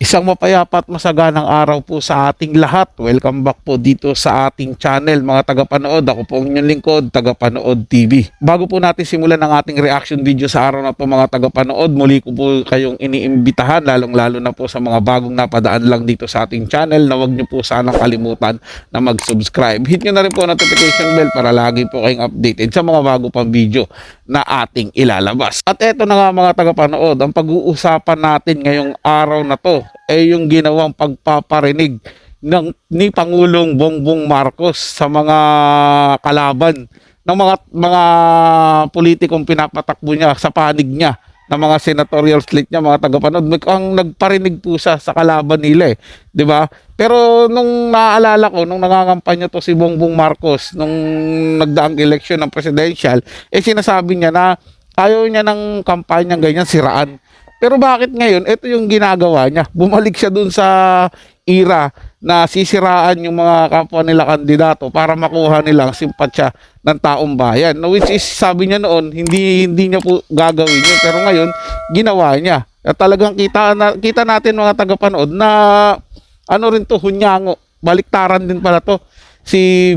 Isang mapayapa at masaganang araw po sa ating lahat. Welcome back po dito sa ating channel mga tagapanood. Ako po ang inyong lingkod, Tagapanood TV. Bago po natin simulan ang ating reaction video sa araw na po mga tagapanood, muli ko po kayong iniimbitahan, lalong-lalo na po sa mga bagong napadaan lang dito sa ating channel, na huwag niyo po sanang kalimutan na mag-subscribe. Hit nyo na rin po ang notification bell para lagi po kayong updated sa mga bago pang video na ating ilalabas. At eto na nga mga tagapanood, ang pag-uusapan natin ngayong araw na to ay yung ginawang pagpaparinig ni Pangulong Bongbong Marcos sa mga kalaban ng mga politikong pinapatakbo niya sa panig niya ng mga senatorial slate niya mga tagapanood. Ang nagparinig po siya sa kalaban nila, 'di ba? Pero nung naaalala ko, nung nangangampanya to si Bongbong Marcos nung nagdaang eleksyon ng presidential, sinasabi niya na ayaw niya ng kampanya ganyan, siraan. Pero bakit ngayon, ito yung ginagawa niya. Bumalik siya dun sa era na sisiraan yung mga kapwa nila kandidato para makuha nilang simpatsya ng taong bayan. Which is, sabi niya noon, hindi niya po gagawin yun. Pero ngayon, ginawa niya. At talagang kita natin mga tagapanood na ano rin to, hunyango. Baliktaran din pala to si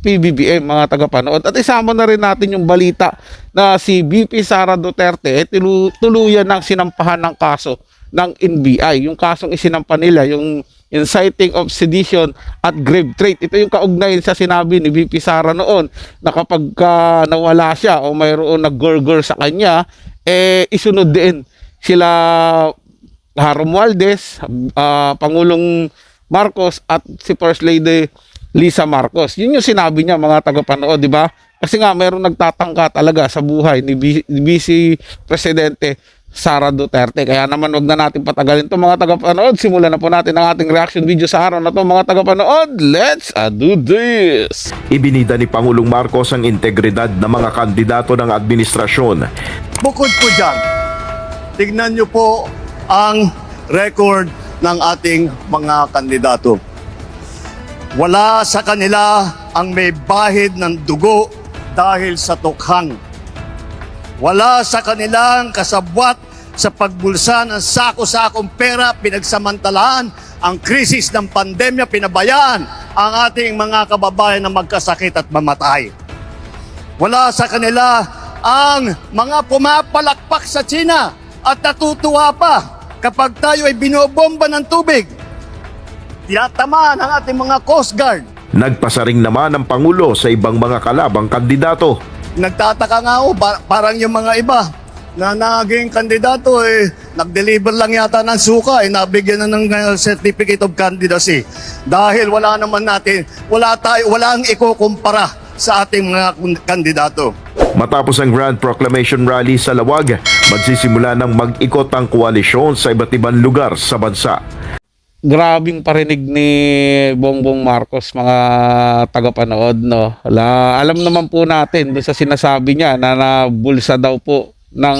PBBM mga tagapanood. At isama na rin natin yung balita na si VP Sara Duterte tuluyan ng sinampahan ng kaso ng NBI. Yung kasong isinampa nila, yung inciting of sedition at grave threat. Ito yung kaugnayan sa sinabi ni VP Sara noon na kapag nawala siya o mayroon nag-gurgur sa kanya, isunod din sila Harry Romualdez, Pangulong Marcos at si First Lady Lisa Marcos. Yun yung sinabi niya mga tagapanood, di ba? Kasi nga mayroong nagtatangka talaga sa buhay ni Vice Presidente Sara Duterte. Kaya naman wag na natin patagalin to mga tagapanood. Simulan na po natin ang ating reaction video sa araw na to mga tagapanood. Let's do this! Ibinida ni Pangulong Marcos ang integridad ng mga kandidato ng administrasyon. Bukod po dyan, tignan nyo po ang record ng ating mga kandidato. Wala sa kanila ang may bahid ng dugo dahil sa tukhang. Wala sa kanilang kasabwat sa pagbulsa ng sako-sakong pera, pinagsamantalaan ang krisis ng pandemya, pinabayaan ang ating mga kababayan na magkasakit at mamatay. Wala sa kanila ang mga pumapalakpak sa China at natutuwa pa kapag tayo ay binobomba ng tubig. Tinatamaan ang ating mga Coast Guard. Nagpasaring naman ang Pangulo sa ibang mga kalabang kandidato. Nagtataka nga ako, parang yung mga iba na naging kandidato nag-deliver lang yata ng suka, nabigyan na ng certificate of candidacy. Dahil wala ang ikukumpara sa ating mga kandidato. Matapos ang Grand Proclamation Rally sa Lawag, magsisimula ng mag-ikot ang koalisyon sa iba't ibang lugar sa bansa. Grabing parinig ni Bongbong Marcos mga tagapanood, no. Alam naman po natin doon sa sinasabi niya na nabulsa daw po ng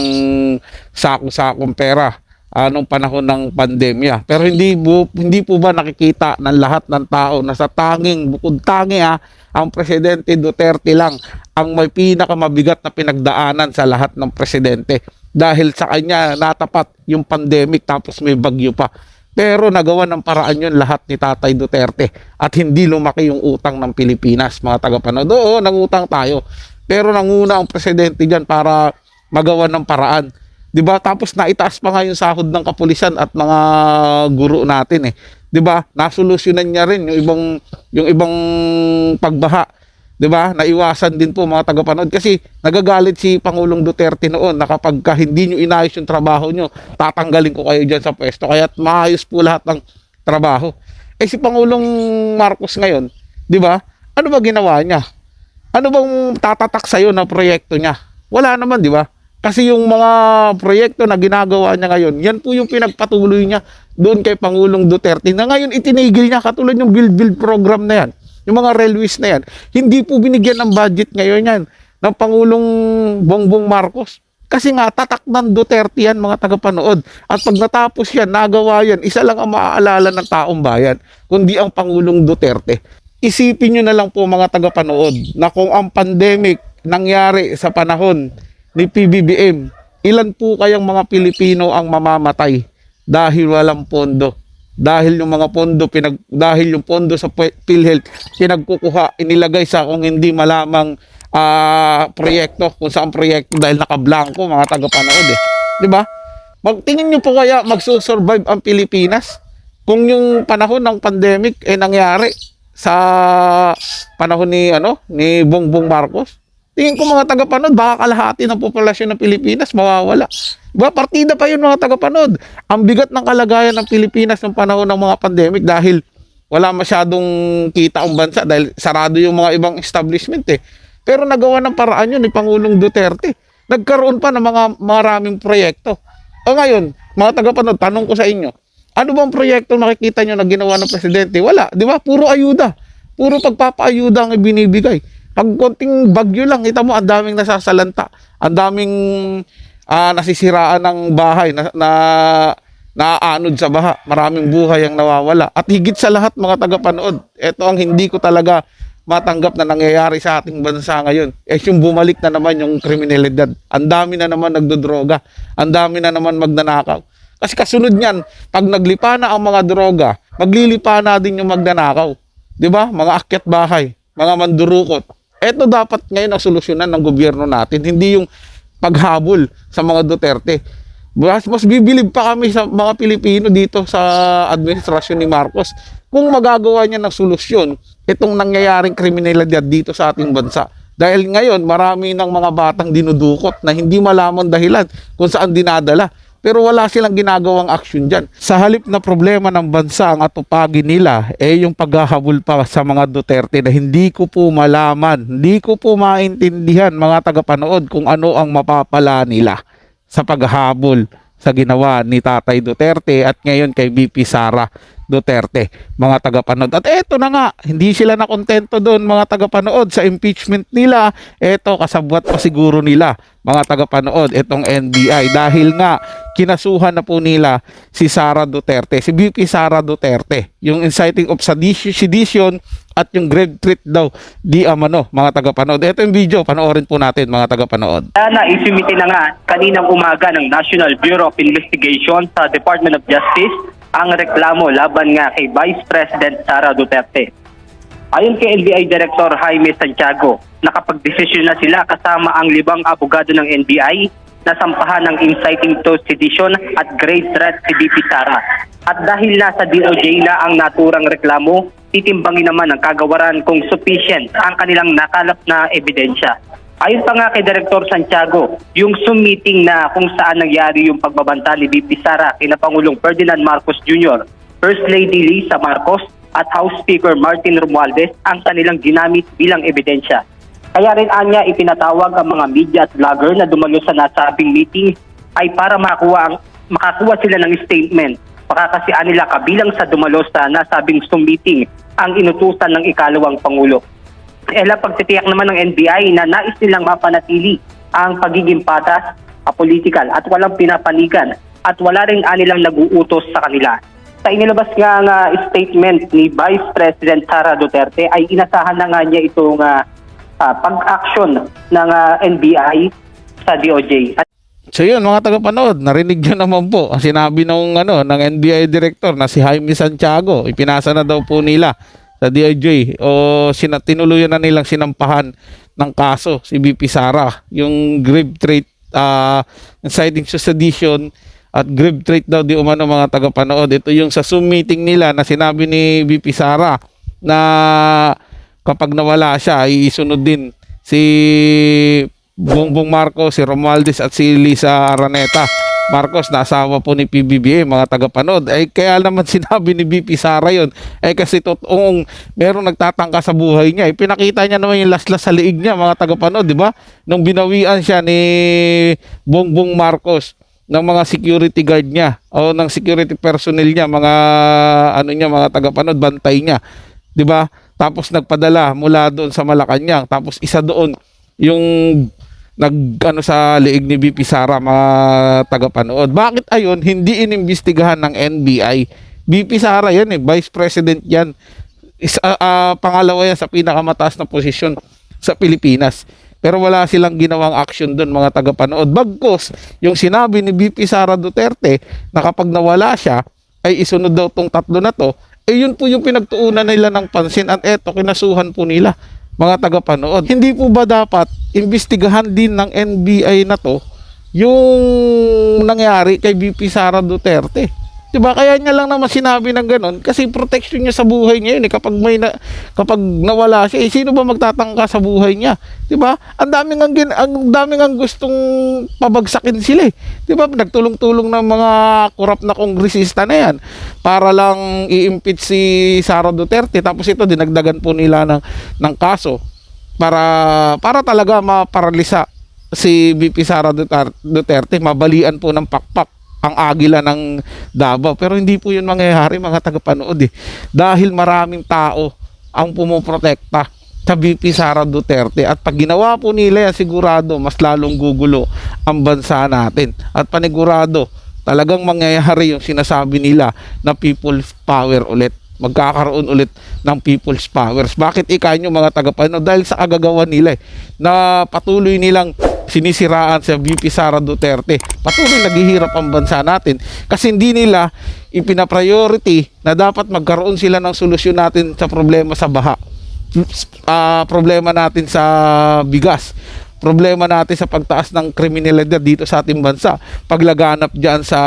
sako-sakong pera nung panahon ng pandemya. Pero hindi po ba nakikita ng lahat ng tao na sa bukod tangi ang Presidente Duterte lang ang may pinakamabigat na pinagdaanan sa lahat ng presidente. Dahil sa kanya natapat yung pandemic tapos may bagyo pa. Pero nagawa ng paraan yun lahat ni Tatay Duterte at hindi lumaki yung utang ng Pilipinas mga tagapanood. Oo, nangutang tayo. Pero nanguna ang presidente dyan para magawa ng paraan. Diba? Tapos naitaas pa nga yung sahod ng kapulisan at mga guro natin . Diba? Nasolusyonan niya rin yung ibang pagbaha. Diba? Naiwasan din po mga tagapanood kasi nagagalit si Pangulong Duterte noon na kapag hindi nyo inayos yung trabaho nyo, tatanggalin ko kayo dyan sa pwesto. Kaya maayos po lahat ng trabaho. Si Pangulong Marcos ngayon, diba? Ano ba ginawa niya? Ano bang tatatak sa'yo na proyekto niya? Wala naman, diba? Kasi yung mga proyekto na ginagawa niya ngayon, yan po yung pinagpatuloy niya doon kay Pangulong Duterte na ngayon itinigil niya katulad yung build program na yan. Yung mga railways na yan, hindi po binigyan ng budget ngayon yan ng Pangulong Bongbong Marcos. Kasi nga, tatak ng Duterte yan mga tagapanood. At pag natapos yan, nagawa yan, isa lang ang maaalala ng taong bayan, kundi ang Pangulong Duterte. Isipin nyo na lang po mga tagapanood na kung ang pandemic nangyari sa panahon ni PBBM, ilan po kayang mga Pilipino ang mamamatay? dahil walang pondo. Dahil yung mga pondo dahil yung pondo sa PhilHealth pinagkukuha, inilagay sa kung hindi malamang proyekto, kung saan proyekto dahil nakablanko mga tagapanood eh. 'Di ba? Magtingin niyo po kaya magsusurvive ang Pilipinas kung yung panahon ng pandemic nangyari sa panahon ni Bongbong Marcos? Tingin ko mga tagapanood, baka kalahati ng populasyon ng Pilipinas mawawala. Diba? Partida pa yun mga tagapanood. Ang bigat ng kalagayan ng Pilipinas ng panahon ng mga pandemic dahil wala masyadong kita ang bansa dahil sarado yung mga ibang establishment eh. Pero nagawa ng paraan yun ni Pangulong Duterte. Nagkaroon pa ng mga maraming proyekto. O ngayon, mga tagapanood, tanong ko sa inyo, ano bang proyekto makikita nyo na ginawa ng presidente? Wala, di ba? Puro ayuda. Puro pagpapaayuda ang ibinibigay. Pag konting bagyo lang, kita mo, ang daming nasasalanta. Ang daming nasisiraan ng bahay, naaanod sa baha. Maraming buhay ang nawawala. At higit sa lahat, mga tagapanood, ito ang hindi ko talaga matanggap na nangyayari sa ating bansa ngayon. Yung bumalik na naman yung kriminalidad. Ang dami na naman nagdodroga. Ang dami na naman magnanakaw. Kasi kasunod niyan, pag naglipa na ang mga droga, maglilipa na din yung magnanakaw. 'Di ba? Mga akyat bahay, mga mandurukot. Ito dapat ngayon ang solusyonan ng gobyerno natin, hindi yung paghabol sa mga Duterte. Mas bibilib pa kami sa mga Pilipino dito sa administrasyon ni Marcos kung magagawa niya ng solusyon itong nangyayaring kriminalidad dito sa ating bansa. Dahil ngayon, marami ng mga batang dinudukot na hindi malaman dahilan kung saan dinadala. Pero wala silang ginagawang aksyon dyan. Sa halip na problema ng bansa ang atupagin nila, yung paghahabol pa sa mga Duterte na hindi ko po malaman, hindi ko po maintindihan mga tagapanood kung ano ang mapapala nila sa paghahabol sa ginawa ni Tatay Duterte at ngayon kay VP Sara Duterte, mga tagapanood. At eto na nga, hindi sila nakontento doon mga tagapanood sa impeachment nila. Eto, kasabwat pa siguro nila mga tagapanood itong NBI dahil nga kinasuhan na po nila si Sara Duterte, si VP Sara Duterte, yung inciting of sedition at yung grave threat daw di amano mga tagapanood. Ito yung video, panoorin po natin mga tagapanood. Isimiti na nga kaninang umaga ng National Bureau of Investigation sa Department of Justice ang reklamo laban nga kay Vice President Sara Duterte. Ayon kay NBI Director Jaime Santiago, nakapagdesisyon na sila kasama ang 5 abogado ng NBI na sampahan ng inciting to sedition at grave threat si VP Sara. At dahil nasa DOJ na ang naturang reklamo, titimbangin naman ang kagawaran kung sufficient ang kanilang nakalap na ebidensya. Ayon pa nga kay Director Santiago, yung Zoom meeting na kung saan nangyari yung pagbabanta ni VP Sara kina Pangulong Ferdinand Marcos Jr., First Lady Lisa Marcos at House Speaker Martin Romualdez ang kanilang ginamit bilang ebidensya. Kaya rin anya ipinatawag ang mga media at vlogger na dumalo sa nasabing meeting ay para makakuha sila ng statement. Baka kasi nila kabilang sa dumalo sa nasabing Zoom meeting ang inutusan ng ikalawang Pangulo. Pagtitiyak naman ng NBI na nais nilang mapanatili ang pagiging patas, apolitical at walang pinapanigan at wala rin anilang nag-uutos sa kanila. Sa inilabas nga statement ni Vice President Sara Duterte ay inasahan na nga niya itong pag-action ng NBI sa DOJ. So yun mga tagapanood, narinig nyo naman po ang sinabi ng NBI Director na si Jaime Santiago. Ipinasa na daw po nila sa DOJ o tinuluyan na nilang sinampahan ng kaso si VP Sara. Yung grave threat, inciting to sedition at grave threat daw di umano mga tagapanood. Ito yung sa Zoom meeting nila na sinabi ni VP Sara na kapag nawala siya ay isunod din si Bongbong Marcos, si Romualdez at si Lisa Araneta Marcos na asawa po ni PBBM mga tagapanood. Kaya naman sinabi ni VP Sara yun kasi totoong merong nagtatangka sa buhay niya. Pinakita niya naman yung laslas sa liig niya mga tagapanood, di ba? Nung binawian siya ni Bongbong Marcos ng mga security guard niya o ng security personnel niya, mga tagapanood, bantay niya, di ba? Tapos nagpadala mula doon sa Malacanang, tapos isa doon yung sa liig ni VP Sara mga tagapanood. Bakit ayon hindi inimbestigahan ng NBI? VP Sara yan Vice President yan. Pangalawa yan sa pinakamataas na posisyon sa Pilipinas. pero wala silang ginawang action doon, mga tagapanood. Bagkus, yung sinabi ni VP Sara Duterte na kapag nawala siya, ay isunod daw tong tatlo na to, yun po yung pinagtuunan nila ng pansin at eto, kinasuhan po nila, mga tagapanood. Hindi po ba dapat imbestigahan din ng NBI na to yung nangyari kay VP Sara Duterte? Diba? Kaya niya lang naman sinabi ng ganun kasi protection niya sa buhay niya yun. Kapag nawala siya, sino ba magtatangka sa buhay niya? Diba? Ang daming ang gustong pabagsakin sila eh. Diba? Nagtulong-tulong ng mga korap na kongresista na yan para lang i-impeach si Sara Duterte. Tapos ito, dinagdagan po nila ng kaso para talaga maparalisa si VP Sara Duterte, mabalian po ng pakpak ang agila ng Davao. Pero hindi po yun mangyayari, mga tagapanood eh. Dahil maraming tao ang pumuprotekta sa VP Sara Duterte. At pag ginawa po nila yan, sigurado mas lalong gugulo ang bansa natin. At panigurado, talagang mangyayari yung sinasabi nila na people's power ulit. Magkakaroon ulit ng people's powers. Bakit nyo, mga tagapanood? Dahil sa agagawan nila na patuloy nilang sinisiraan sa VP Sara Duterte. Patuloy naghihirap ang bansa natin kasi hindi nila ipina-priority na dapat magkaroon sila ng solusyon natin sa problema sa baha, problema natin sa bigas, problema natin sa pagtaas ng kriminalidad dito sa ating bansa, paglaganap dyan sa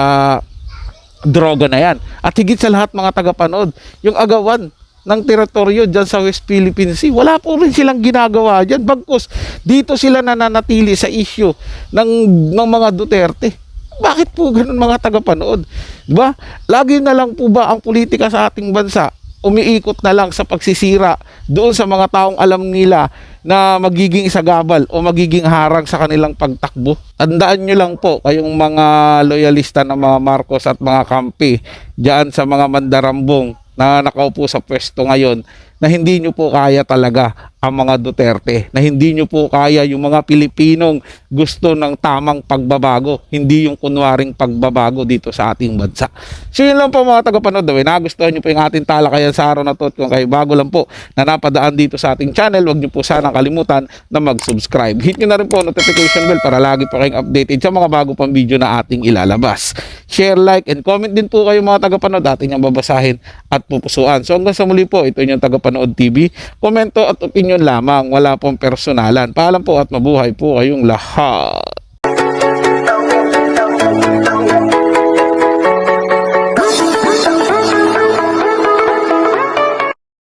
droga na yan. At higit sa lahat, mga tagapanood, yung agawan ng teritoryo dyan sa West Philippine Sea, wala po rin silang ginagawa dyan. Bagkus, dito sila nananatili sa issue ng mga Duterte. Bakit po ganun, mga tagapanood? Diba? Lagi na lang po ba ang politika sa ating bansa umiikot na lang sa pagsisira doon sa mga taong alam nila na magiging sagabal o magiging harang sa kanilang pagtakbo? Tandaan nyo lang po, kayong mga loyalista ng mga Marcos at mga kampi dyan sa mga mandarambong na nakaupo sa pwesto ngayon, na hindi nyo po kaya talaga ang mga Duterte, na hindi nyo po kaya yung mga Pilipinong gusto ng tamang pagbabago, hindi yung kunwaring pagbabago dito sa ating bansa. So yun lang po, mga tagapanood. Nagustuhan nyo po yung ating talakayan sa araw na to, at kung kayo bago lang po na napadaan dito sa ating channel, huwag nyo po sanang kalimutan na mag-subscribe. Hit nyo na rin po notification bell para lagi po kayong updated sa mga bago pang video na ating ilalabas. Share, like, and comment din po kayo, mga tagapanood, ating yung babasahin at pupusuan. So hanggang sa muli po, ito yung Tagapanood TV. Komento at opinion lamang, wala pong personalan. Paalam po at mabuhay po kayong lahat.